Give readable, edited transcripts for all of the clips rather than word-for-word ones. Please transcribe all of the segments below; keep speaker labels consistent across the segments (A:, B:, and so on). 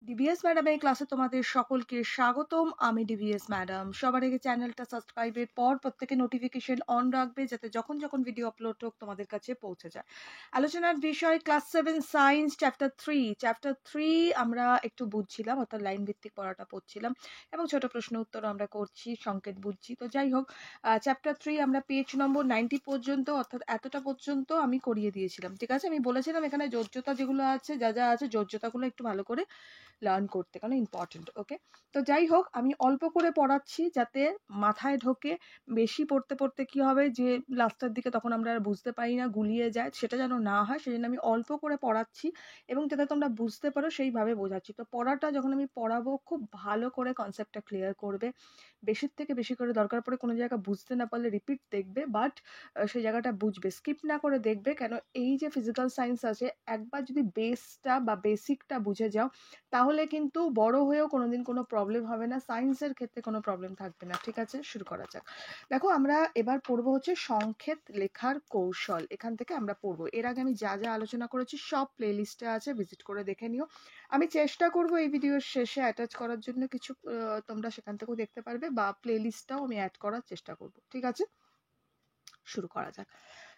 A: DVS ম্যাডামের ক্লাসে তোমাদের সকলকে স্বাগতম। আমি ডিভিএস ম্যাডাম। সবার আগে চ্যানেলটা সাবস্ক্রাইবের পর প্রত্যেকে নোটিফিকেশন অন রাখবে, যাতে যখন যখন ভিডিও আপলোড হোক তোমাদের কাছে পৌঁছে যায়। আলোচনার বিষয় ক্লাস 7 সায়েন্স চ্যাপ্টার 3 আমরা একটু বুঝছিলাম, অর্থাৎ লাইন ভিত্তিক পড়াটা পড়ছিলাম এবং ছোট প্রশ্ন উত্তর আমরা করছি, সংকেত বুঝছি। তো যাই হোক, চ্যাপ্টার 3 আমরা পেজ নম্বর 90 পর্যন্ত, অর্থাৎ এতটা পর্যন্ত আমি করিয়ে দিয়েছিলাম। ঠিক আছে, আমি বলেছিলাম এখানে যোজ্যতা যেগুলো আছে, যা যা আছে যোজ্যতাগুলো একটু ভালো করে লার্ন করতে, কারণ ইম্পর্টেন্ট। ওকে, তো যাই হোক, আমি অল্প করে পড়াচ্ছি যাতে মাথায় ঢোকে। বেশি পড়তে পড়তে কি হবে যে লাস্টের দিকে তখন আমরা আর বুঝতে পারি না, গুলিয়ে যায়, সেটা যেন না হয় সেজন্য আমি অল্প করে পড়াচ্ছি এবং যাতে তোমরা বুঝতে পারো সেইভাবে বোঝাচ্ছি। তো পড়াটা যখন আমি পড়াবো খুব ভালো করে কনসেপ্টটা ক্লিয়ার করবে। বেশির থেকে বেশি করে, দরকার পড়ে কোনো জায়গা বুঝতে না পারলে রিপিট দেখবে, বাট সেই জায়গাটা বুঝবে, স্কিপ না করে দেখবে। কেন, এই যে ফিজিক্যাল সায়েন্স আছে, একবার যদি বেসটা বা বেসিকটা বুঝে যাও তাহলে কিন্তু বড় হয়েও কোনোদিন কোনো প্রবলেম হবে না, সায়েন্সের ক্ষেত্রে কোনো প্রবলেম থাকবে না। ঠিক আছে, শুরু করা যাক। দেখো, আমরা এবার পড়বো হচ্ছে সংক্ষেপ লেখার কৌশল। এখান থেকে আমরা পড়বো। এর আগে আমি যা যা আলোচনা করেছি সব প্লে লিস্টে আছে, ভিজিট করে দেখে নিও। আমি চেষ্টা করব এই ভিডিওর শেষে অ্যাটাচ করার জন্য কিছু, তোমরা সেখান থেকেও দেখতে পারবে, বা প্লে লিস্টটাও আমি অ্যাড করার চেষ্টা করব। ঠিক আছে, শুরু করা যাক।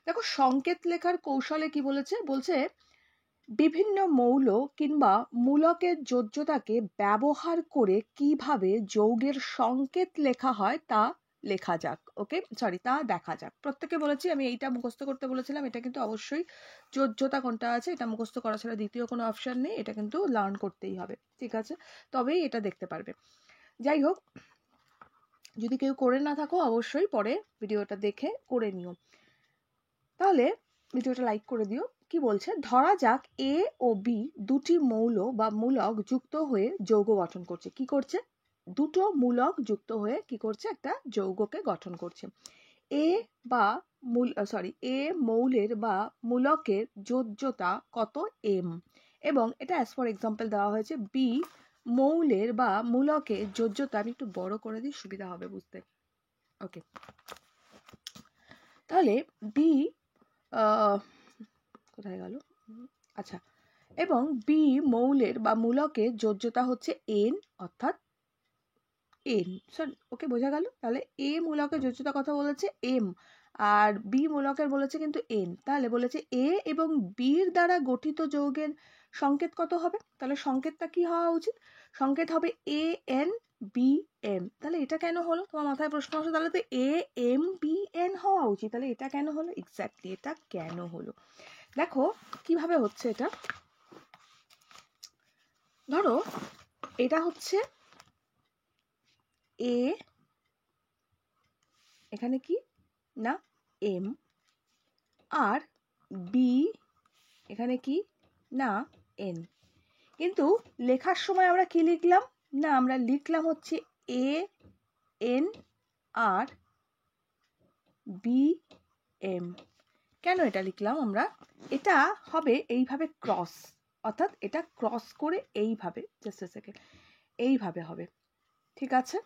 A: দেখো, সংকেত লেখার কৌশলে কি বলেছে, বলছে বিভিন্ন মৌল কিংবা মূলকের যোজ্যতাকে ব্যবহার করে কিভাবে যৌগের সংকেত লেখা হয় তা লেখা যাক। ওকে, সরি, তা দেখা যাক। প্রত্যেকে বলেছি আমি এইটা মুখস্থ করতে বলেছিলাম, এটা কিন্তু অবশ্যই যোজ্যতা কোনটা আছে এটা মুখস্থ করা ছাড়া দ্বিতীয় কোনো অপশন নেই, এটা কিন্তু লার্ন করতেই হবে। ঠিক আছে, তবেই এটা দেখতে পারবে। যাই হোক, যদি কেউ করে না থাকো অবশ্যই পরে ভিডিওটা দেখে করে নিও। তাহলে ভিডিওটা লাইক করে দিও। কি বলছে, ধরা যাক এ ও বি দুটি মৌল বা মূলক যুক্ত হয়ে যৌগ গঠন করছে। কি করছে? দুটো মূলক যুক্ত হয়ে কি করছে? একটা যৌগকে গঠন করছে। এ বা এ মৌলের বা মূলকের যোজ্যতা কত? এম। এবং এটা অ্যাজ ফর এক্সাম্পল দেওয়া হয়েছে বি মৌলের বা মূলকের যোজ্যতা, আমি একটু বড় করে দিই সুবিধা হবে বুঝতে। ওকে, তাহলে বি কোথায় গেল? আচ্ছা, এবং বি মৌলের বা মূলকের যোজ্যতা হচ্ছে এন, অর্থাৎ এন। ওকে, বোঝা গেল। তাহলে এ মূলকের যোজ্যতা কথা বলেছে এম, আর বি মূলকের বলেছে কিন্তু এন। তাহলে বলেছে এ এবং বির দ্বারা গঠিত যৌগের সংকেত কত হবে? তাহলে সংকেতটা কি হওয়া উচিত? সংকেত হবে এ এন বি এম। তাহলে এটা কেন হলো? তোমার মাথায় প্রশ্ন আসে, তাহলে তো এ এম বি এন হওয়া উচিত, তাহলে এটা কেন হলো? এক্স্যাক্টলি, এটা কেন হলো দেখো কিভাবে হচ্ছে এটা। ধরো এটা হচ্ছে এ, এখানে কি না এম, আর বি এখানে কি না এন। কিন্তু লেখার সময় আমরা কি লিখলাম? না, আমরা লিখলাম হচ্ছে A N R B M. কেন এটা লিখলাম আমরা? এটা হবে এইভাবে ক্রস, অর্থাৎ এটা ক্রস করে এইভাবে, জাস্ট আ সেকেন্ড, এইভাবে হবে। ঠিক আছে,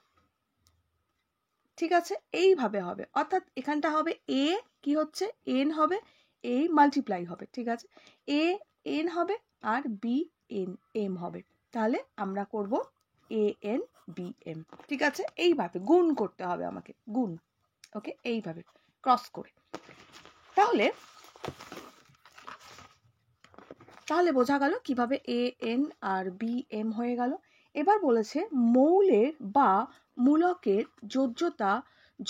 A: ঠিক আছে, এইভাবে হবে, অর্থাৎ এখানটা হবে এ কি হচ্ছে এন হবে, এই মাল্টিপ্লাই হবে। ঠিক আছে, এ এন হবে আর বি এন এম হবে। তাহলে আমরা করব এ এন বি এম। ঠিক আছে, এইভাবে গুণ করতে হবে আমাকে, গুণ। ওকে, এইভাবে ক্রস করে। তাহলে তাহলে বোঝা গেল কিভাবে A N R B M হয়ে গেল। এবার বলেছে মৌলের বা মূলকের যোজ্যতা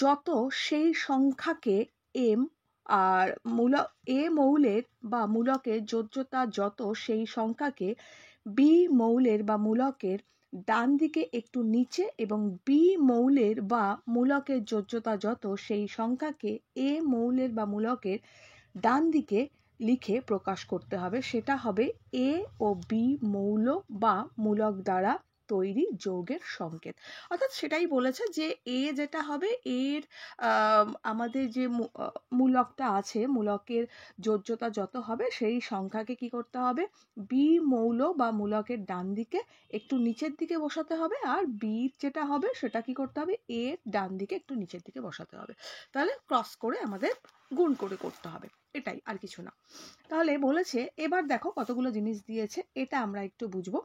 A: যত সেই সংখ্যাকে এম, আর এ মৌলের বা মূলকের যোজ্যতা যত সেই সংখ্যাকে বি মৌলের বা মূলকের ডান দিকে একটু নিচে, এবং বি মৌলের বা মূলকের যোজ্যতা যত সেই সংখ্যাকে এ মৌলের বা মূলকের ডান দিকে লিখে প্রকাশ করতে হবে। সেটা হবে এ ও বি মৌল বা মূলক দ্বারা তৈরি যৌগের সংকেত। অর্থাৎ সেটাই বলেছে যে এ যেটা হবে, এর আমাদের যে মূলকটা আছে, মূলকের যোজ্যতা যত হবে সেই সংখ্যাকে কি করতে হবে? বি মৌল বা মূলকের ডান দিকে একটু নিচের দিকে বসাতে হবে, আর বি যেটা হবে সেটা কি করতে হবে? এর ডান দিকে একটু নিচের দিকে বসাতে হবে। তাহলে ক্রস করে আমাদের গুণ করে করতে হবে, এটাই, আর কিছু না। তাহলে বলেছে এবার দেখো কতগুলো জিনিস দিয়েছে, এটা আমরা একটু বুঝবো।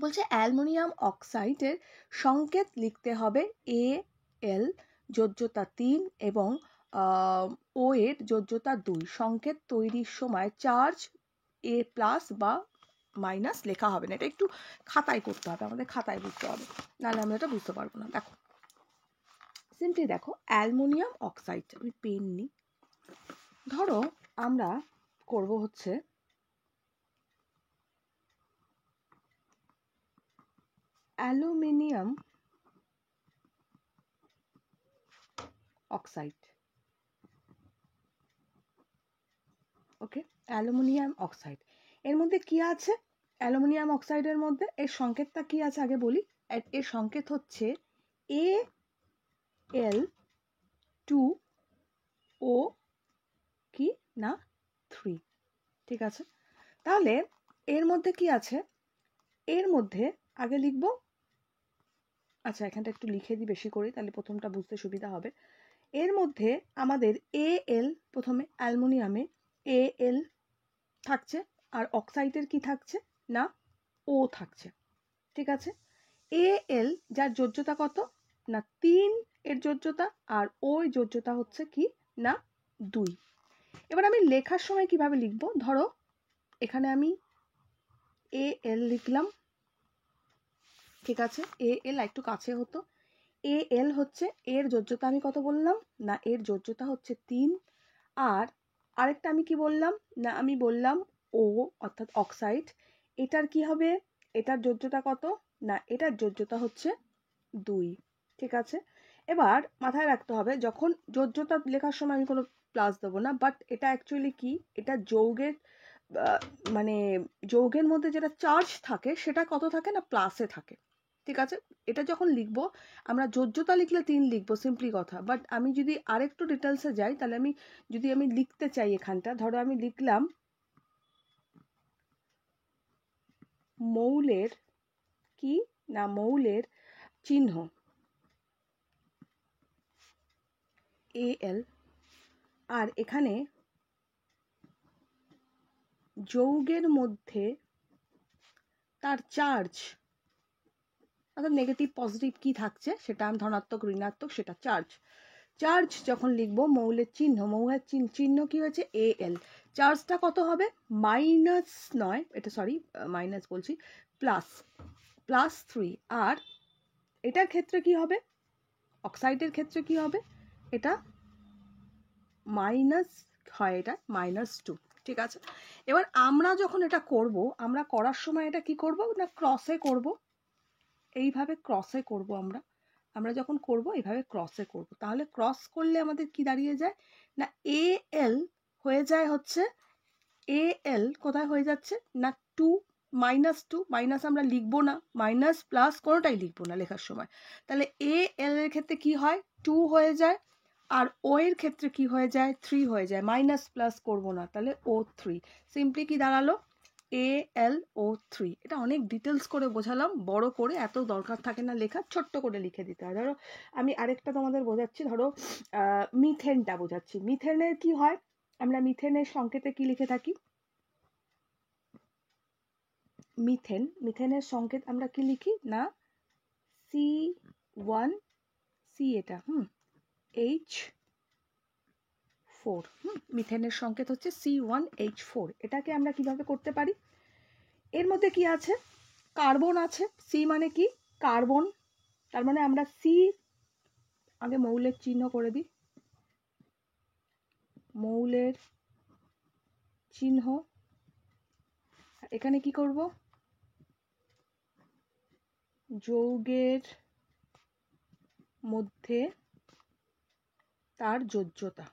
A: বলছে অ্যালুমিনিয়াম অক্সাইডের সংকেত লিখতে হবে Al যোজ্যতা 3 এবং ও এর যোজ্যতা 2। সংকেত তৈরির সময় চার্জ A+ বা মাইনাস লেখা হবে না, এটা একটু খাতায় করতে হবে, আমাদের খাতায় বুঝতে হবে, নাহলে আমরা এটা বুঝতে পারবো না। দেখো সিম্পলি দেখো অ্যালুমিনিয়াম অক্সাইড, আমি পেন নিই, ধরো আমরা করব হচ্ছে অ্যালুমিনিয়াম অক্সাইড, ওকে, অ্যালুমিনিয়াম অক্সাইড এর মধ্যে কি আছে? অ্যালুমিনিয়াম অক্সাইডের মধ্যে এর সংকেতটা কি আছে আগে বলি। এর সংকেত হচ্ছে Al2O কি না 3, ঠিক আছে। তাহলে এর মধ্যে কি আছে? এর মধ্যে আগে লিখব, আচ্ছা এখানটা একটু লিখে দিই বেশি করে, তাহলে প্রথমটা বুঝতে সুবিধা হবে। এর মধ্যে আমাদের Al, প্রথমে অ্যালুমিনিয়ামে Al থাকছে, আর অক্সাইডের কি থাকছে না O থাকছে, ঠিক আছে। Al যার যোজ্যতা কত না 3 এর যোজ্যতা, আর O এর যোজ্যতা হচ্ছে কি না 2। এবার আমি লেখার সময় কিভাবে লিখব, ধরো এখানে আমি Al লিখলাম, ঠিক আছে। Al একটু কাছে হতো, Al হচ্ছে এর যোজ্যতা আমি কত বললাম না এর যোজ্যতা হচ্ছে 3, আর আরেকটা আমি কি বললাম না আমি বললাম O অর্থাৎ অক্সাইড, এটার কি হবে, এটার যোজ্যতা কত না এটার যোজ্যতা হচ্ছে 2, ঠিক আছে। এবার মাথায় রাখতে হবে যখন যোজ্যতা লেখার সময় আমি কোনো প্লাস দেবো না, বাট এটা অ্যাকচুয়ালি কি, এটা যৌগের মানে যৌগের মধ্যে যেটা চার্জ থাকে সেটা কত থাকে না প্লাসে থাকে, ঠিক আছে। এটা যখন লিখবো আমরা যোজ্যতা লিখলে 3 লিখবো সিম্পলি কথা, বাট আমি যদি আরেকটু ডিটেলসে যাই তাহলে আমি যদি আমি লিখতে চাই এখানটা, ধরো আমি লিখলাম মৌলের কি না মৌলের চিহ্ন Al, আর এখানে যৌগের মধ্যে তার চার্জ অর্থাৎ নেগেটিভ পজিটিভ কি থাকছে সেটা আমি ধনাত্মক ঋণাত্মক সেটা চার্জ যখন লিখবো মৌলের চিহ্ন কি হয়েছে Al, চার্জটা কত হবে মাইনাস নয়, এটা সরি মাইনাস বলছি, +3, আর এটার ক্ষেত্রে কি হবে অক্সাইডের ক্ষেত্রে কি হবে এটা মাইনাস হয়, এটা -2, ঠিক আছে। এবার আমরা যখন এটা করব, আমরা করার সময় এটা কি করব না ক্রসে করব, এইভাবে ক্রসে করব, আমরা যখন করব এইভাবে ক্রসে করব, তাহলে ক্রস করলে আমাদের কি দাঁড়িয়ে যায় না Al হয়ে যায় হচ্ছে Al কোথায় হয়ে যাচ্ছে না 2, -2, মাইনাস আমরা লিখবো না, মাইনাস প্লাস কোনোটাই লিখবো না লেখার সময়, তাহলে Al এর ক্ষেত্রে কি হয় 2 হয়ে যায়, আর O এর ক্ষেত্রে কি হয়ে যায় 3 হয়ে যায়, মাইনাস প্লাস করবো না, তাহলে O3, সিম্পলি কি দাঁড়ালো AlO3। এটা অনেক ডিটেলস করে বোঝালাম, বড় করে এত দরকার থাকে না লেখা, ছোট্ট করে লিখে দিতে হয়। ধরো আমি আরেকটা তোমাদের বোঝাচ্ছি, ধরো মিথেনটা বোঝাচ্ছি। মিথেনের কি হয়, আমরা মিথেনের সংকেতে কি লিখে থাকি, মিথেনের সংকেত আমরা কি লিখি না C1C, এটা H4, মিথেনের সংকেত হচ্ছে C1H4। এটাকে আমরা কিভাবে করতে পারি, এর মধ্যে কি আছে কার্বন আছে, সি মানে কি কার্বন, তার মানে আমরা সি আগে মৌলের চিহ্ন করে দিই, মৌলের চিহ্ন, এখানে কি করব যৌগের মধ্যে তার যোজ্যতা,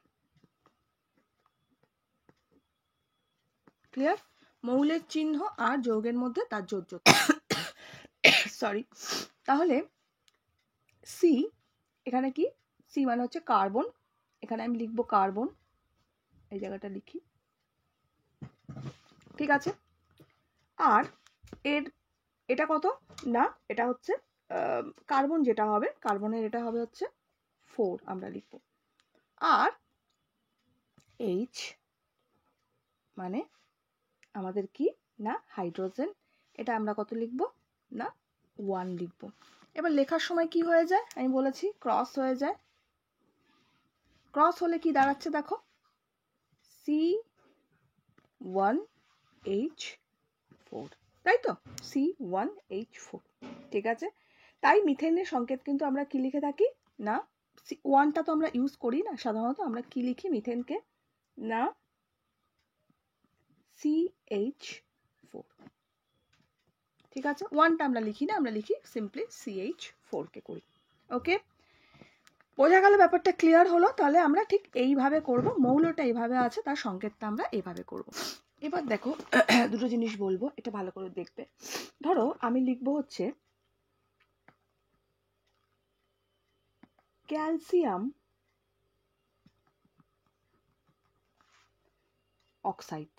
A: ক্লিয়ার, মৌলের চিহ্ন আর যৌগের মধ্যে তার যোজ্যতা সরি। তাহলে সি এখানে কি, সি মানে হচ্ছে কার্বন, এখানে আমি লিখবো কার্বন, এই জায়গাটা লিখি, ঠিক আছে। আর এটা কত না এটা হচ্ছে কার্বন, যেটা হবে কার্বনের এটা হবে হচ্ছে 4 আমরা লিখব, আর H মানে আমাদের কি না হাইড্রোজেন, এটা আমরা কত লিখব না 1 লিখবো। এবার লেখার সময় কি হয়ে যায় আমি বলেছি ক্রস হয়ে যায়। ক্রস হলে কি দাঁড়াচ্ছে দেখো C1H4, তাই তো C1H4, ঠিক আছে। তাই মিথেনের সংকেত কিন্তু আমরা কি লিখে থাকি না 1টা তো আমরা ইউজ করি না, সাধারণত আমরা কি লিখি মিথেনকে না CH4, ঠিক আছে। 1টা আমরা লিখি না, আমরা লিখি সিম্পলি CH4 কে করি। ওকে, বোঝা গেল ব্যাপারটা ক্লিয়ার হলো। তাহলে আমরা ঠিক এইভাবে করব, মৌলটা এইভাবে আছে তার সংকেতটা আমরা এইভাবে করব। এবার দেখো দুটো জিনিস বলবো, এটা ভালো করে দেখবে। ধরো আমি লিখবো হচ্ছে ক্যালসিয়াম অক্সাইড,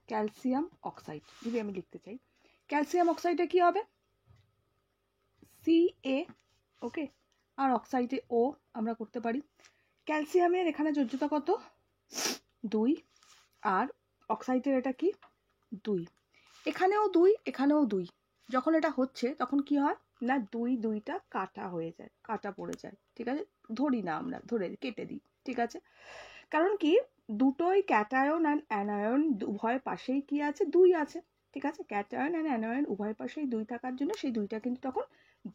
A: ক্যালসিয়াম অক্সাইড যদি আমি লিখতে চাই, ক্যালসিয়াম অক্সাইডে কি হবে Ca, ওকে, আর অক্সাইডে O আমরা করতে পারি। ক্যালসিয়ামের এখানে যোজ্যতা কত 2, আর অক্সাইডের এটা কি 2, এখানেও 2 এখানেও 2। যখন এটা হচ্ছে তখন কি হয় না 2টা কাটা হয়ে যায়, কাটা পড়ে যায়, ঠিক আছে। ধরি না, আমরা ধরে কেটে দিই, ঠিক আছে। কারণ কি দুটোই ক্যাটায়ন আর অ্যানায়ন উভয় পাশেই কি আছে 2 আছে, ঠিক আছে। ক্যাটায়ন আর অ্যানায়ন উভয় পাশেই 2 থাকার জন্য সেই 2টা কিন্তু তখন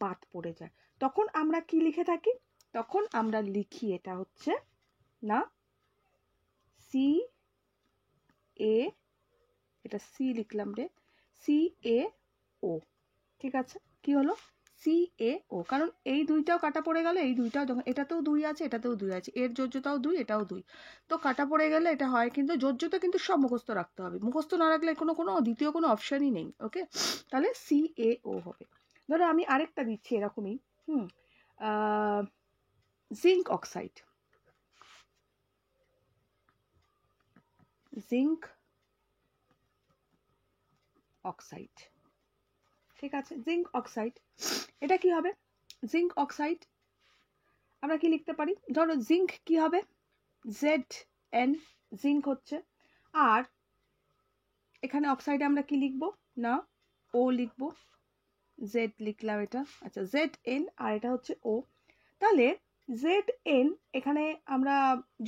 A: বাদ পড়ে যায়। তখন আমরা কি লিখে থাকি, তখন আমরা লিখি এটা হচ্ছে না CA, এটা C লিখলাম রে, CaO, ঠিক আছে। কি হলো CaO, কারণ এই 2টাও কাটা পড়ে গেল, এই 2টাও যখন এটাতেও 2 আছে এটাতেও 2 আছে, এর যোজ্যতাও 2 এটাও 2, তো কাটা পড়ে গেলে এটা হয়। কিন্তু যোজ্যতা কিন্তু সব মুখস্থ রাখতে হবে, মুখস্থ না রাখলে কোনো দ্বিতীয় কোনো অপশনই নেই। ওকে, তাহলে CaO হবে। ধরো আমি আরেকটা দিচ্ছি এরকমই, জিঙ্ক অক্সাইড, জিঙ্ক অক্সাইড, ঠিক আছে। জিঙ্ক অক্সাইড, এটা কি হবে জিঙ্ক অক্সাইড আমরা কি লিখতে পারি, ধরো জিঙ্ক কি হবে Zn, জিঙ্ক হচ্ছে, আর এখানে অক্সাইডে আমরা কি লিখবো না O লিখবো, Z লিখলাম এটা, আচ্ছা Zn, আর এটা হচ্ছে O। তাহলে Zn এখানে আমরা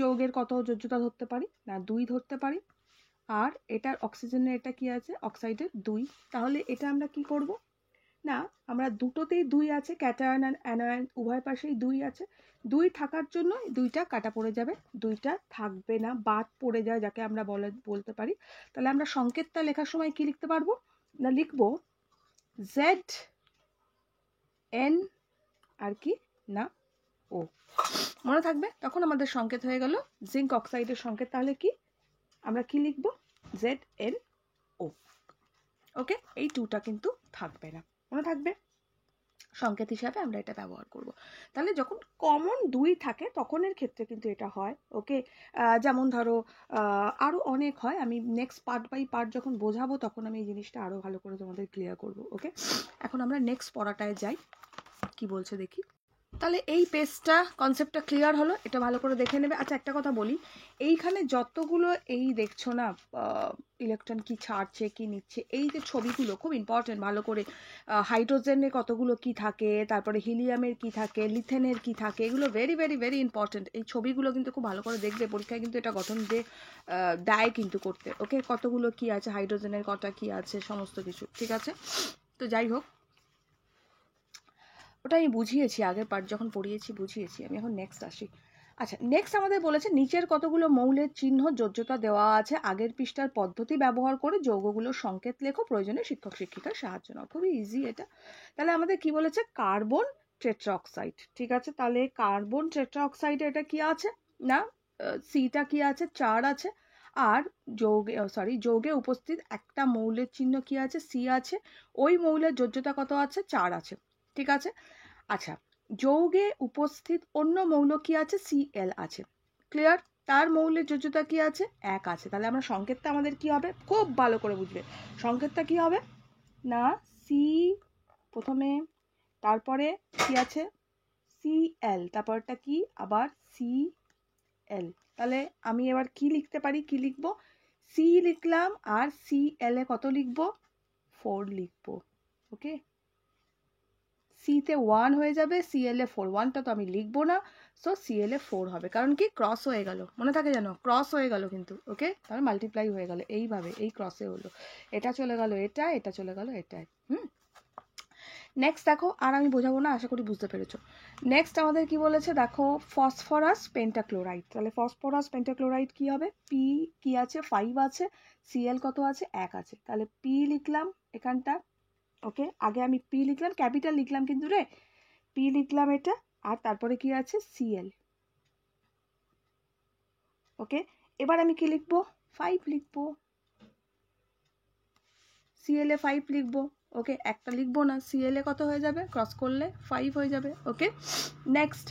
A: যৌগের কত যোজ্যতা ধরতে পারি না 2 ধরতে পারি, আর এটার অক্সিজেনের এটা কি আছে অক্সাইডের 2। তাহলে এটা আমরা কি করব না আমরা দুটোতেই 2 আছে, ক্যাটায়ন আর অ্যানায়ন উভয় পাশেই 2 আছে, 2 থাকার জন্য 2টা কাটা পড়ে যাবে, 2টা থাকবে না, বাদ পড়ে যায়, যাকে আমরা বলতে পারি। তাহলে আমরা সংকেতটা লেখার সময় কি লিখতে পারবো না লিখবো Zn আর কি না O, মনে থাকবে। তখন আমাদের সংকেত হয়ে গেল জিঙ্ক অক্সাইডের সংকেত, তাহলে কি আমরা কি লিখবো ZnO। ওকে, এই 2টা কিন্তু থাকবে না, মনে থাকবে, সংকেত হিসাবে আমরা এটা ব্যবহার করব। তাহলে যখন কমন 2 থাকে তখনের ক্ষেত্রে কিন্তু এটা হয়। ওকে, যেমন ধরো আরো অনেক হয়, আমি নেক্সট পার্ট বাই পার্ট যখন বোঝাবো তখন আমি এই জিনিসটা আরো ভালো করে তোমাদের ক্লিয়ার করব। ওকে, এখন আমরা নেক্সট পড়াটায় যাই, কি বলছে দেখি। তাহলে এই পেজটা কনসেপ্টটা ক্লিয়ার হলো, এটা ভালো করে দেখে নেবে। আচ্ছা একটা কথা বলি, এইখানে যতগুলো এই দেখছো না ইলেকট্রন কি ছাড়ছে কি নিচ্ছে, এই যে ছবিগুলো খুব ইম্পর্টেন্ট, ভালো করে হাইড্রোজেনের কতগুলো কি থাকে, তারপরে হিলিয়ামের কি থাকে, লিথেনের কি থাকে, এগুলো ভেরি ভেরি ভেরি ইম্পর্টেন্ট। এই ছবিগুলো কিন্তু খুব ভালো করে দেখবে, পরীক্ষায় কিন্তু এটা গঠন দিয়ে দেয় কিন্তু করতে। ওকে, কতগুলো কি আছে, হাইড্রোজেনের কটা কি আছে, সমস্ত কিছু, ঠিক আছে। তো যাই হোক, ওটা আমি বুঝিয়েছি আগের পার্ট যখন পড়িয়েছি, বুঝিয়েছি। আমি এখন নেক্সট আসি। আচ্ছা, নেক্সট আমাদের বলেছে নিচের কতগুলো মৌলের চিহ্ন যোজ্যতা দেওয়া আছে, আগের পৃষ্ঠার পদ্ধতি ব্যবহার করে যৌগগুলোর সংকেত লেখো, প্রয়োজনে শিক্ষক শিক্ষিকার সাহায্য নাও। খুবই ইজি এটা। তাহলে আমাদের কি বলেছে কার্বন টেট্রাঅক্সাইড, ঠিক আছে। তাহলে কার্বন টেট্রাঅক্সাইডে এটা কি আছে না সিটা কি আছে 4 আছে, আর যৌগে উপস্থিত একটা মৌলের চিহ্ন কি আছে সি আছে, ওই মৌলের যোজ্যতা কত আছে 4 আছে, ঠিক আছে। আচ্ছা, যৌগে উপস্থিত অন্য মৌল কি আছে Cl আছে, ক্লিয়ার, তার মৌলের যোজ্যতা কি আছে 1 আছে। তাহলে আমরা সংকেতটা আমাদের কি হবে খুব ভালো করে বুঝবে, সংকেতটা কি হবে না সি প্রথমে, তারপরে কি আছে Cl, তারপরটা কি আবার Cl। তাহলে আমি এবার কি লিখতে পারি, কি লিখবো সি লিখলাম আর Cl এ কত লিখবো 4 লিখবো ওকে সিতে 1 হয়ে যাবে Cl এ 4 1টা তো আমি লিখবো না সো Cl এ 4 হবে কারণ কি ক্রস হয়ে গেল মনে থাকে জানো ক্রস হয়ে গেল কিন্তু ওকে তাহলে মাল্টিপ্লাই হয়ে গেল এইভাবে এই ক্রসে হলো এটা চলে গেল এটা চলে গেল এটাই নেক্সট দেখো আর আমি বোঝাবো না আশা করি বুঝতে পেরেছো নেক্সট আমাদের কি বলেছে দেখো ফসফরাস পেন্টাক্লোরাইড তাহলে ফসফরাস পেন্টাক্লোরাইড কি হবে পি কি আছে 5 আছে Cl কত আছে 1 আছে তাহলে পি লিখলাম এখানটা ওকে আগে আমি পি লিখলাম ক্যাপিটাল লিখলাম কিন্তু রে পি লিখলাম এটা আর তারপরে কি আছে Cl ওকে এবার আমি কি লিখবো 5 লিখবো Cl এ 5 লিখবো ওকে একটা লিখবো না Cl এ কত হয়ে যাবে ক্রস করলে 5 হয়ে যাবে ওকে নেক্সট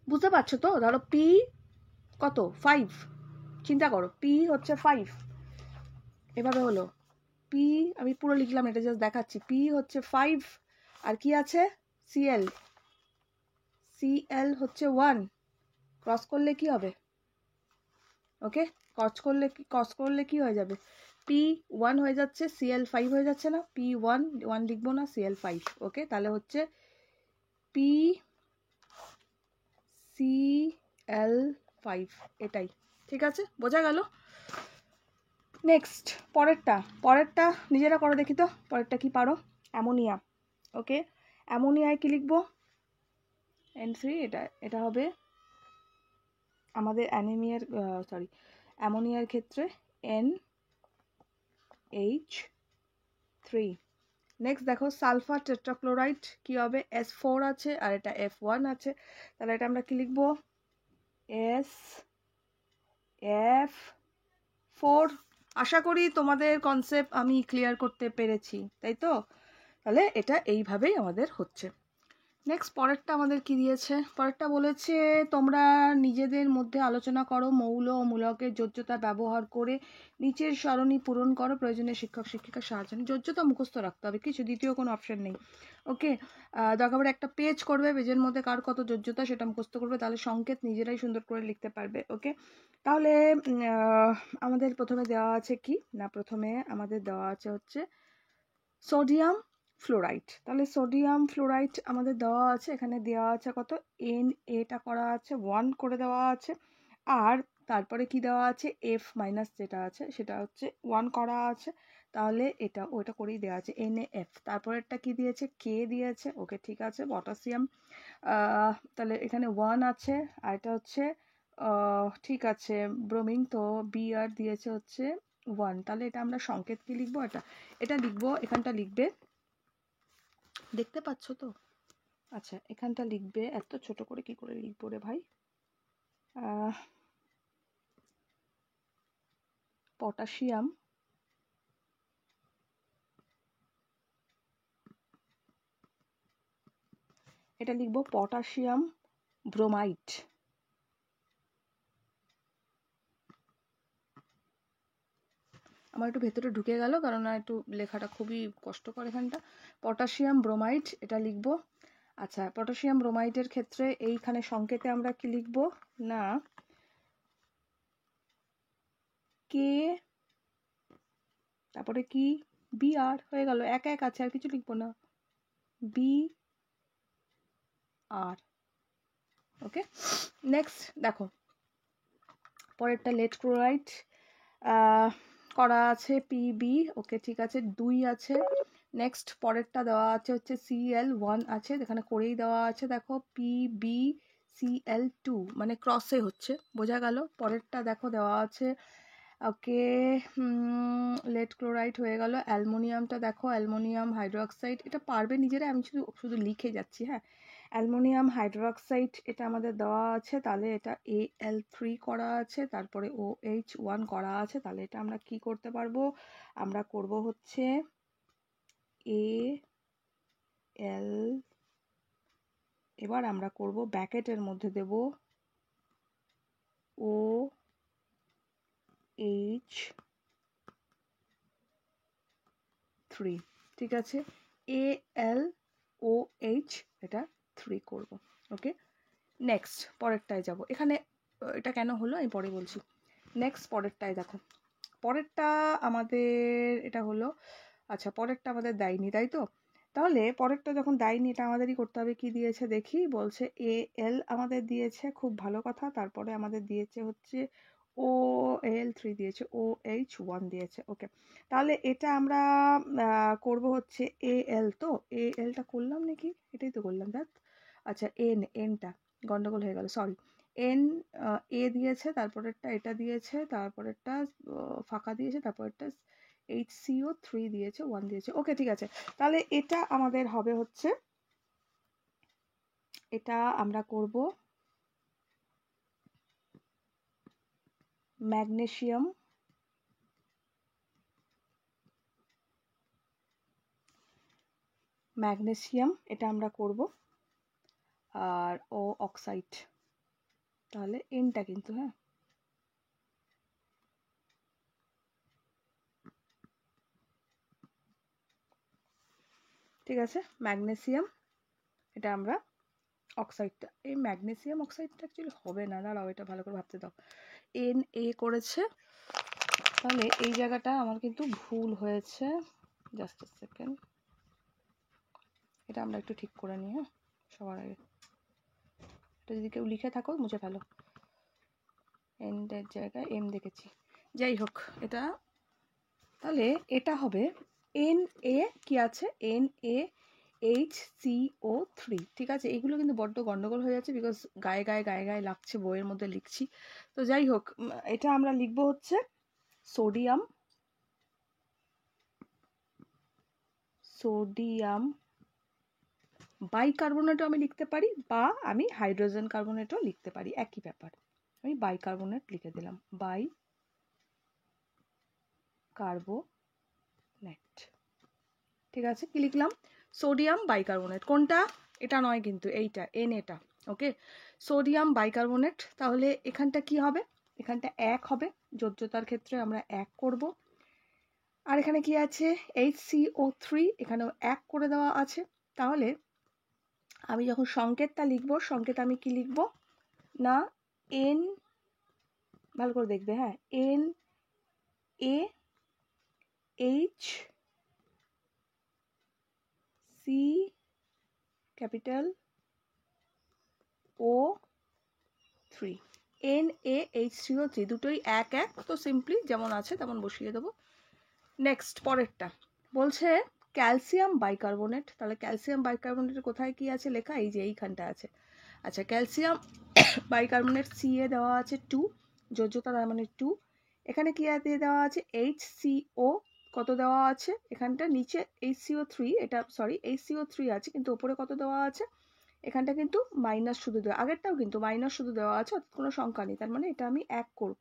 A: বুঝতে পারছো তো ধরো পি কত 5 চিন্তা করো পি হচ্ছে 5 এভাবে হলো পি আমি পুরো লিখলাম এটা জাস্ট দেখাচ্ছি পি হচ্ছে 5 আর কি আছে Cl হচ্ছে 1 ক্রস করলে কি হবে ওকে ক্রস করলে কি হয়ে যাবে পি 1 হয়ে যাচ্ছে Cl 5 হয়ে যাচ্ছে না পি 1 লিখবো না Cl 5 ওকে তাহলে হচ্ছে পি Cl 5 এটাই ঠিক আছে বোঝা গেল নেক্সট পরেরটা নিজেরা করো দেখি তো পরেরটা কি পারো অ্যামোনিয়া ওকে অ্যামোনিয়ায় কি লিখবো N3 এটা হবে আমাদের অ্যামোনিয়ার ক্ষেত্রে NH3 নেক্সট দেখো সালফার টেট্রাক্লোরাইড কি হবে S4 আছে আর এটা F1 আছে তাহলে এটা আমরা কি লিখবো SF4 আশা করি তোমাদের কনসেপ্ট আমি ক্লিয়ার করতে পেরেছি তাই তো তাহলে এটা এইভাবেই আমাদের হচ্ছে নেক্সট পরেরটা আমাদের কি দিয়েছে পরেরটা বলেছে তোমরা নিজেদের মধ্যে আলোচনা করো মৌল ও মূলকের যোজ্যতা ব্যবহার করে নিচের সরণি পূরণ করো প্রয়োজনীয় শিক্ষক শিক্ষিকার সাহায্য যোজ্যতা মুখস্থ রাখতে হবে কিছু দ্বিতীয় কোনো অপশন নেই ওকে দরকার পড়ে একটা পেজ করবে পেজের মধ্যে কার কত যোজ্যতা সেটা মুখস্থ করবে তাহলে সংকেত নিজেরাই সুন্দর করে লিখতে পারবে ওকে তাহলে আমাদের প্রথমে দেওয়া আছে কি না প্রথমে আমাদের দেওয়া আছে হচ্ছে সোডিয়াম ফ্লোরাইড তাহলে সোডিয়াম ফ্লোরাইড আমাদের দেওয়া আছে এখানে দেওয়া আছে কত এটা করা আছে 1 করে দেওয়া আছে আর তারপরে কি দেওয়া আছে F মাইনাস যেটা আছে সেটা হচ্ছে 1 করা আছে তাহলে ওটা করেই দেওয়া আছে NaF তারপরেরটা কি দিয়েছে K দিয়েছে ওকে ঠিক আছে পটাশিয়াম তাহলে এখানে 1 আছে আর এটা হচ্ছে ঠিক আছে ব্রোমিন তো Br দিয়েছে হচ্ছে 1 তাহলে এটা আমরা সংকেত কি লিখবো এটা লিখবো এখানটা লিখবে দেখতে পাচ্ছ তো আচ্ছা এখানটা লিখবে এত ছোট করে কি করে লিখবো রে ভাই পটাশিয়াম এটা লিখবো পটাশিয়াম ব্রোমাইড আমার একটু ভেতরে ঢুকে গেল কারণ একটু লেখাটা খুবই কষ্টকর এখানটা পটাশিয়াম ব্রোমাইড এটা লিখবো আচ্ছা পটাশিয়াম ব্রোমাইডের ক্ষেত্রে এইখানে সংকেতে আমরা কি লিখবো না কে তারপরে কি Br হয়ে গেল এক আছে আর কিছু লিখবো না Br ওকে নেক্সট দেখো পরেরটা লেড ক্লোরাইড করা আছে PB ওকে ঠিক আছে 2 আছে নেক্সট পরেরটা দেওয়া আছে হচ্ছে Cl1 আছে এখানে করেই দেওয়া আছে দেখো PbCl2 মানে ক্রসে হচ্ছে বোঝা গেল পরেরটা দেখো দেওয়া আছে ওকে লেড ক্লোরাইড হয়ে গেল অ্যালুমিনিয়ামটা দেখো অ্যালুমিনিয়াম হাইড্রোক্সাইড এটা পারবে নিজেরা আমি শুধু লিখে যাচ্ছি হ্যাঁ অ্যালুমিনিয়াম হাইড্রোক্সাইড এটা আমাদের দেওয়া আছে তাহলে এটা Al3 করা আছে তারপরে OH1 করা আছে তাহলে এটা আমরা কি করতে পারবো আমরা করব হচ্ছে Al এবার আমরা করব ব্র্যাকেটের মধ্যে দেব OH3 ঠিক আছে AlOH এটা 3 করব ওকে নেক্সট পরেরটায় যাব এখানে এটা কেন হলো আমি পরে বলছি নেক্সট পরেরটায় দেখো, পরেরটা আমাদের এটা হলো, আচ্ছা পরেরটা আমাদের দেয়নি তাই তো, তাহলে পরেরটা যখন দেয়নি এটা আমাদেরই করতে হবে। কি দিয়েছে দেখি, বলছে এ এল আমাদের দিয়েছে, খুব ভালো কথা। তারপরে আমাদের দিয়েছে হচ্ছে ও এল 3 দিয়েছে, ও এইচ 1 দিয়েছে। ওকে, তাহলে এটা আমরা করব হচ্ছে এ এল, তো এ এলটা করলাম নাকি, এটাই তো করলাম দেখ। আচ্ছা এনটা গন্ডগোল হয়ে গেল, সরি। এন এ দিয়েছে, তারপরেরটা এটা দিয়েছে, তারপরেরটা ফাঁকা দিয়েছে, তারপরেরটা HCO3 দিয়েছে, 1 দিয়েছে। ওকে ঠিক আছে, তাহলে এটা আমাদের হবে হচ্ছে, এটা আমরা করব ম্যাগনেসিয়াম, এটা আমরা করব, আর ও অক্সাইড, তাহলে এনটা কিন্তু, হ্যাঁ ঠিক আছে, ম্যাগনেসিয়াম, এটা আমরা অক্সাইডটা, এই ম্যাগনেসিয়াম অক্সাইডটা অ্যাকচুয়ালি হবে না, দাঁড়াও এটা ভালো করে ভাবতে দাও। এন এ করেছে, তাহলে এই জায়গাটা আমার কিন্তু ভুল হয়েছে, জাস্ট আ সেকেন্ড, এটা আমরা একটু ঠিক করে নিই। হ্যাঁ, সবার আগে এটা যদি কেউ লিখে থাকো মুছে ফেলো, এন্ডের জায়গায় এম দেখেছি, যাই হোক এটা, তাহলে এটা হবে এন এ, কি আছে এন এ HCO3, ঠিক আছে। এগুলো কিন্তু বড্ড গন্ডগোল হয়ে যাচ্ছে, বিকজ গায়ে গায়ে গায়ে গায়ে লাগছে, বইয়ের মধ্যে লিখছি। তো যাই হোক, এটা আমরা লিখবো হচ্ছে সোডিয়াম, বাইকার্বনেটও আমি লিখতে পারি, বা আমি হাইড্রোজেন কার্বনেটও লিখতে পারি, একই ব্যাপার। আমি বাইকার্বনেট লিখে দিলাম, বাইকার্বনেট, ঠিক আছে। কি লিখলাম, সোডিয়াম বাইকার্বনেট, কোনটা, এটা নয় কিন্তু, এইটা এন এটা। ওকে, সোডিয়াম বাইকার্বনেট, তাহলে এখানটা কি হবে, এখানটা 1 হবে, যোজ্যতার ক্ষেত্রে আমরা 1 করব। আর এখানে কি আছে HCO3, এখানেও 1 করে দেওয়া আছে। তাহলে আমি যখন সংকেতটা লিখব, সংকেত আমি কি লিখব না, এন, ভালো করে দেখবে, হ্যাঁ, N A H C capital O 3, NaH3O3, দুটোই 1 তো সিম্পলি যেমন আছে তেমন বসিয়ে দেবো। নেক্সট পরেরটা বলছে ক্যালসিয়াম বাইকার্বনেট, তাহলে ক্যালসিয়াম বাইকার্বনেটের কোথায় কি আছে লেখা, এই যে এইখানটা আছে। আচ্ছা, ক্যালসিয়াম বাইকার্বনেট CA দেওয়া আছে 2, যোজ্যতা তার মানে 2। এখানে কি দিয়ে দেওয়া আছে HCO, কত দেওয়া আছে এখানটা নিচে HCO3, এটা সরি HCO3 আছে, কিন্তু ওপরে কত দেওয়া আছে, এখানটা কিন্তু মাইনাস শুধু দেওয়া, আগেরটাও কিন্তু মাইনাস শুধু দেওয়া আছে, অর্থাৎ কোনো সংখ্যা নেই, তার মানে এটা আমি 1 করব।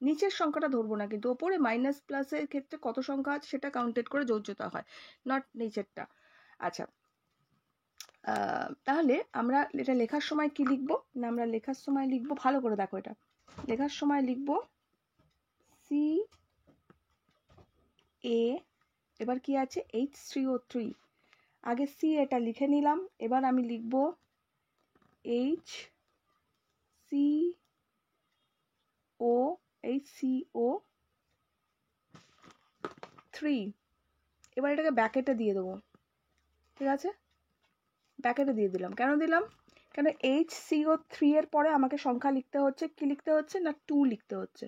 A: নিচের সংখ্যাটা ধরবো না, কিন্তু ওপরে মাইনাস প্লাসের ক্ষেত্রে কত সংখ্যা আছে সেটা কাউন্টেড করে যোজ্যতা হয়, নট নিচেরটা। আচ্ছা, তাহলে আমরা এটা লেখার সময় কি লিখবো না, আমরা লেখার সময় লিখবো, ভালো করে দেখো, এটা লেখার সময় লিখবো CA, এবার কি আছে H3O3, আগে C এটা লিখে নিলাম, এবার আমি লিখবো HCO3, এবার এটাকে ব্যাকেটে দিয়ে দেবো, ঠিক আছে, ব্যাকেটে দিয়ে দিলাম। কেন দিলাম, কেন HCO3 এর পরে আমাকে সংখ্যা লিখতে হচ্ছে, কি লিখতে হচ্ছে না 2 লিখতে হচ্ছে।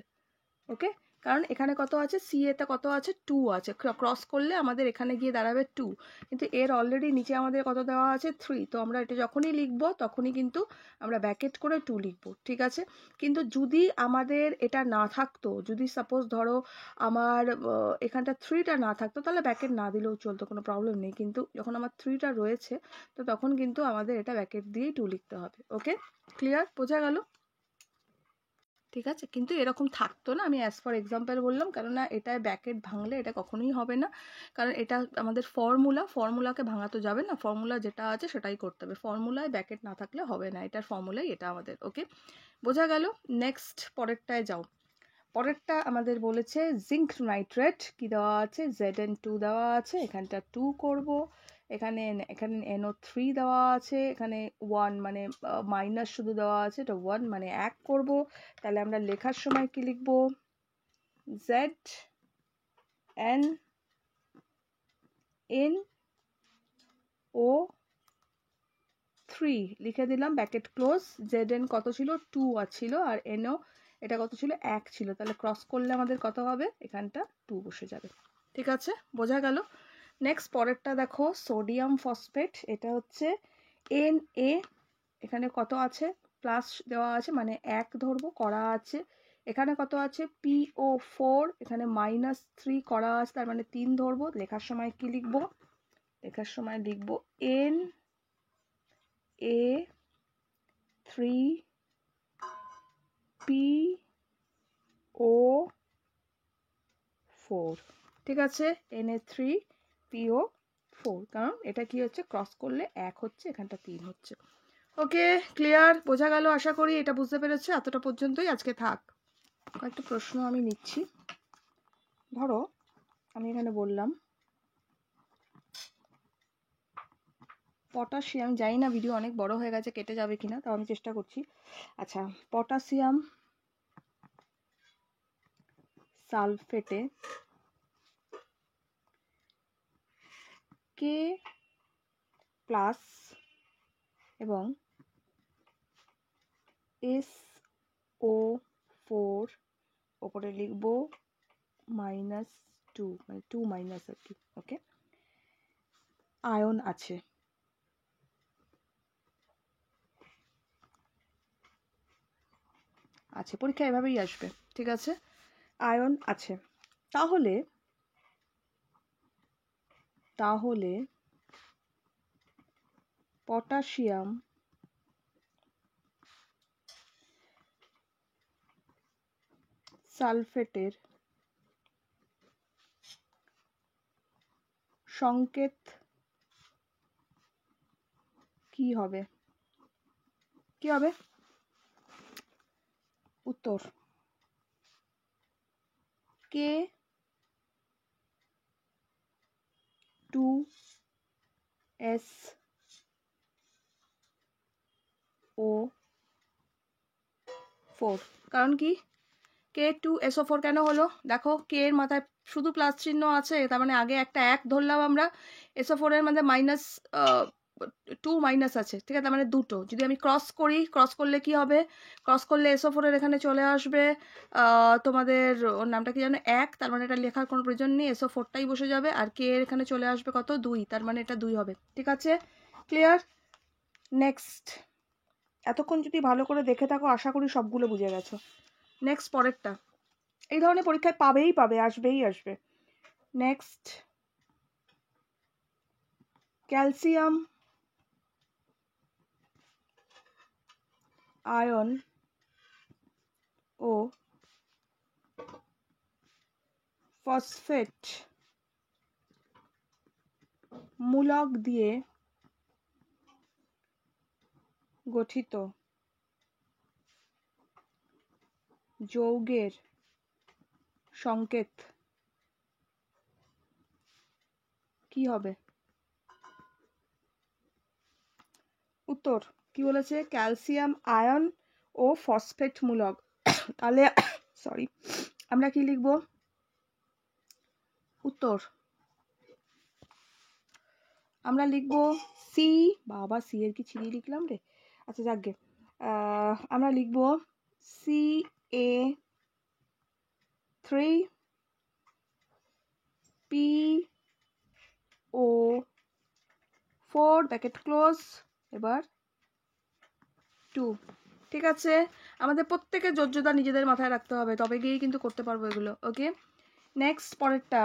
A: ওকে, কারণ এখানে কত আছে, CA তে কত আছে 2 আছে, ক্রস করলে আমাদের এখানে গিয়ে দাঁড়াবে 2, কিন্তু এর অলরেডি নিচে আমাদের কত দেওয়া আছে 3, তো আমরা এটা যখনই লিখবো তখনই কিন্তু আমরা ব্যাকেট করে 2 লিখবো, ঠিক আছে। কিন্তু যদি আমাদের এটা না থাকতো, যদি সাপোজ ধরো আমার এখানটা 3টা না থাকতো, তাহলে ব্যাকেট না দিলেও চলতো, কোনো প্রবলেম নেই, কিন্তু যখন আমার 3টা রয়েছে তো তখন কিন্তু আমাদের এটা ব্যাকেট দিয়েই 2 লিখতে হবে। ওকে, ক্লিয়ার, বোঝা গেল, ঠিক আছে। কিন্তু এরকম থাকতো না, আমি অ্যাজ ফর এক্সাম্পল বললাম, কেননা এটায় ব্যাকেট ভাঙলে এটা কখনোই হবে না, কারণ এটা আমাদের ফর্মুলাকে ভাঙা তো যাবে না, ফর্মুলা যেটা আছে সেটাই করতে হবে, ফর্মুলায় ব্যাকেট না থাকলে হবে না, এটার ফর্মুলাই এটা আমাদের। ওকে, বোঝা গেল। নেক্সট পরেরটায় যাও, পরেরটা আমাদের বলেছে জিঙ্ক নাইট্রেট, কি দেওয়া আছে, Zn2 দেওয়া আছে, এখানটা 2 করব, এখানে এখানে NO3 দেওয়া আছে, এখানে 1 মানে মাইনাস শুধু দেওয়া আছে, এটা 1 মানে 1 করব। তাহলে আমরা লেখার সময় কি লিখব? ZnO3 লিখে দিলাম, ব্র্যাকেট ক্লোজ। Zn কত ছিল? 2 ছিল, আর NO এটা কত ছিল? 1 ছিল। তাহলে ক্রস করলে আমাদের কত হবে? এখানটা 2 বসে যাবে। ঠিক আছে, বোঝা গেল? নেক্সট পরেরটা দেখো, সোডিয়াম ফসফেট। এটা হচ্ছে Na, এখানে কত আছে? প্লাস দেওয়া আছে মানে 1 ধরবো, করা আছে। এখানে কত আছে? PO4, এখানে -3 করা আছে, তার মানে 3 ধরবো। লেখার সময় কি লিখবো? লেখার সময় লিখবো Na3PO4। ঠিক আছে, Na3PO4, কারণ এটা কি হচ্ছে? ক্রস করলে 1 হচ্ছে, এখানটা 3 হচ্ছে। ওকে, ক্লিয়ার? বোঝা গেল আশা করি। এটা বুঝতে পেরেছো? এতটা পর্যন্তই আজকে থাক। কয়েকটা প্রশ্ন আমি নিচ্ছি। ধরো আমি এখানে বললাম পটাশিয়াম, জানি না ভিডিও অনেক বড় হয়ে গেছে, কেটে যাবে কিনা, তাও আমি চেষ্টা করছি। আচ্ছা, পটাশিয়াম সালফেটে K+ এবং SO4 ওপরে লিখবো -2, মানে 2 মাইনাস আর কি। ওকে, আয়ন আছে। পরীক্ষা এভাবেই আসবে। ঠিক আছে, আয়ন আছে। তাহলে পটাশিয়াম সালফেটের সংকেত কি হবে? কি হবে? উত্তর K2SO4। কারণ কি K2SO4 কেন হলো? দেখো, K এর মাথায় শুধু প্লাস চিহ্ন আছে, তার মানে আগে একটা 1 ধরলাম আমরা। SO4 এর মধ্যে -2 মাইনাস আছে, ঠিক আছে, তার মানে দুটো। যদি আমি ক্রস করি, ক্রস করলে কি হবে? ক্রস করলে SO4 এর এখানে চলে আসবে তোমাদের, ওর নামটা কি জানো? 1, তার মানে এটা লেখার কোনো প্রয়োজন নেই, SO4টাই বসে যাবে। আর K এর এখানে চলে আসবে কত? 2, তার মানে এটা 2 হবে। ঠিক আছে, ক্লিয়ার? নেক্সট, এতক্ষণ যদি ভালো করে দেখে থাকো আশা করি সবগুলো বুঝে গেছো। নেক্সট পরেরটা, এই ধরনের পরীক্ষায় পাবে, আসবেই আসবে। নেক্সট, ক্যালসিয়াম আয়ন ও ফসফেট মূলক দিয়ে গঠিত যৌগের সংকেত কি হবে? উত্তর কি বলেছে? ক্যালসিয়াম আয়ন ও ফসফেট মূলক। তাহলে সরি, আমরা কি লিখব? উত্তর আমরা লিখব সি। বাবা, সি এর কি ছিঁড়ি লিখলাম রে। আচ্ছা, যাকগে, আমরা লিখব Ca3PO4 ব্র্যাকেট ক্লোজ, এবার 2। ঠিক আছে, আমাদের প্রত্যেকের যোজ্যতা নিজেদের মাথায় রাখতে হবে, তবে গিয়েই কিন্তু করতে পারবো এগুলো। ওকে, নেক্সট পরেরটা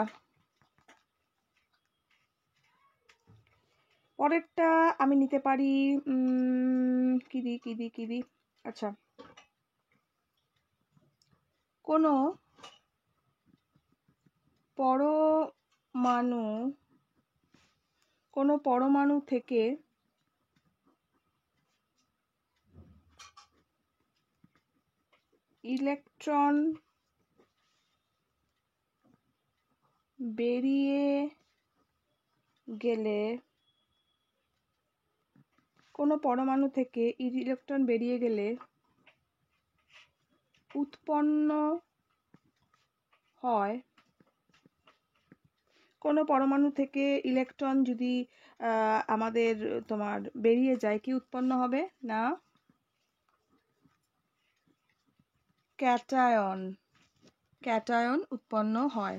A: আমি নিতে পারি কি দি। আচ্ছা, কোনো পরমাণু থেকে ইলেকট্রন বেরিয়ে গেলে কোনো পরমাণু থেকে ইলেকট্রন বেরিয়ে গেলে উৎপন্ন হয়, কোনো পরমাণু থেকে ইলেকট্রন যদি আমাদের তোমার বেরিয়ে যায়, কি উৎপন্ন হবে? না, ক্যাটায়ন। ক্যাটায়ন উৎপন্ন হয়।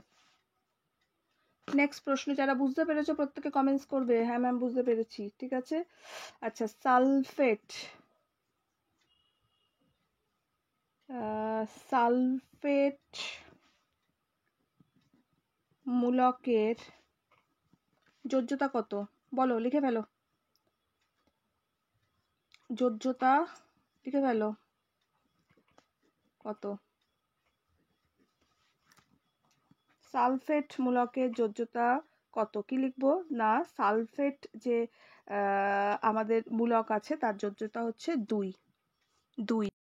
A: নেক্সট প্রশ্ন, যারা বুঝতে পেরেছো প্রত্যেকে কমেন্টস করবে, হ্যাঁ ম্যাম বুঝতে পেরেছি, ঠিক আছে। আচ্ছা, সালফেট সালফেট মূলকের যোজ্যতা কত? বলো, লিখে ফেলো। যোজ্যতা লিখে ফেলো কত? সালফেট মূলকের যোজ্যতা কত? কি লিখবো? না, সালফেট যে আমাদের মূলক আছে তার যোজ্যতা হচ্ছে 2।